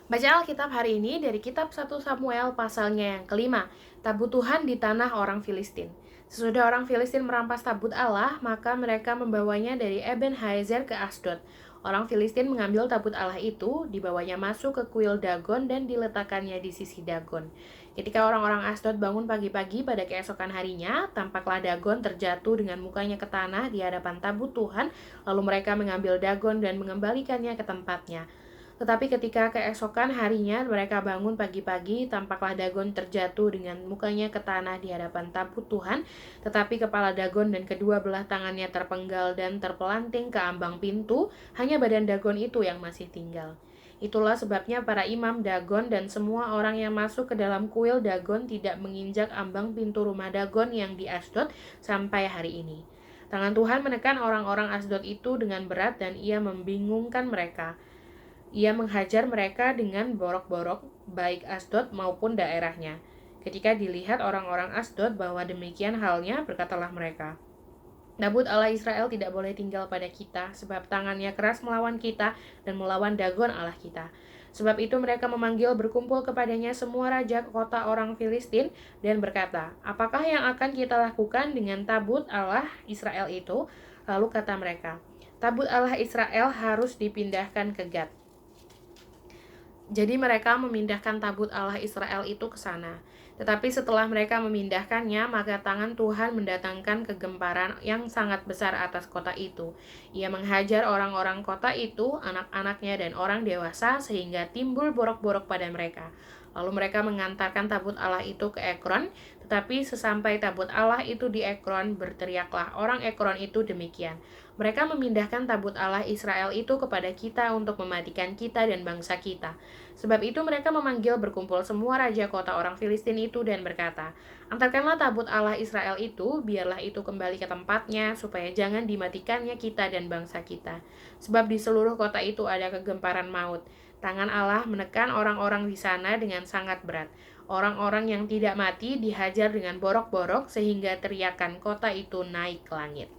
Baca Alkitab hari ini dari kitab 1 Samuel pasalnya yang kelima, tabut Tuhan di tanah orang Filistin. Sesudah orang Filistin merampas tabut Allah, maka mereka membawanya dari Eben Haezer ke Asdod. Orang Filistin mengambil tabut Allah itu, dibawanya masuk ke kuil Dagon dan diletakkannya di sisi Dagon. Ketika orang-orang Asdod bangun pagi-pagi pada keesokan harinya, tampaklah Dagon terjatuh dengan mukanya ke tanah di hadapan tabut Tuhan, lalu mereka mengambil Dagon dan mengembalikannya ke tempatnya. Tetapi ketika keesokan harinya mereka bangun pagi-pagi, tampaklah Dagon terjatuh dengan mukanya ke tanah di hadapan tabut Tuhan, tetapi kepala Dagon dan kedua belah tangannya terpenggal dan terpelanting ke ambang pintu, hanya badan Dagon itu yang masih tinggal. Itulah sebabnya para imam Dagon dan semua orang yang masuk ke dalam kuil Dagon tidak menginjak ambang pintu rumah Dagon yang di Asdod sampai hari ini. Tangan Tuhan menekan orang-orang Asdod itu dengan berat dan ia membingungkan mereka. Ia menghajar mereka dengan borok-borok, baik Asdod maupun daerahnya. Ketika dilihat orang-orang Asdod bahwa demikian halnya, berkatalah mereka, Tabut Allah Israel tidak boleh tinggal pada kita, sebab tangannya keras melawan kita dan melawan Dagon Allah kita. Sebab itu mereka memanggil berkumpul kepadanya semua raja kota orang Filistin dan berkata, apakah yang akan kita lakukan dengan tabut Allah Israel itu? Lalu kata mereka, tabut Allah Israel harus dipindahkan ke Gad. Jadi mereka memindahkan tabut Allah Israel itu ke sana. Tetapi setelah mereka memindahkannya, maka tangan Tuhan mendatangkan kegemparan yang sangat besar atas kota itu. Ia menghajar orang-orang kota itu, anak-anaknya dan orang dewasa, sehingga timbul borok-borok pada mereka. Lalu mereka mengantarkan tabut Allah itu ke Ekron, tetapi sesampai tabut Allah itu di Ekron, berteriaklah orang Ekron itu demikian. Mereka memindahkan tabut Allah Israel itu kepada kita untuk mematikan kita dan bangsa kita. Sebab itu mereka memanggil berkumpul semua raja kota orang Filistin itu dan berkata, antarkanlah tabut Allah Israel itu, biarlah itu kembali ke tempatnya, supaya jangan dimatikannya kita dan bangsa kita. Sebab di seluruh kota itu ada kegemparan maut. Tangan Allah menekan orang-orang di sana dengan sangat berat. Orang-orang yang tidak mati dihajar dengan borok-borok sehingga teriakan kota itu naik ke langit.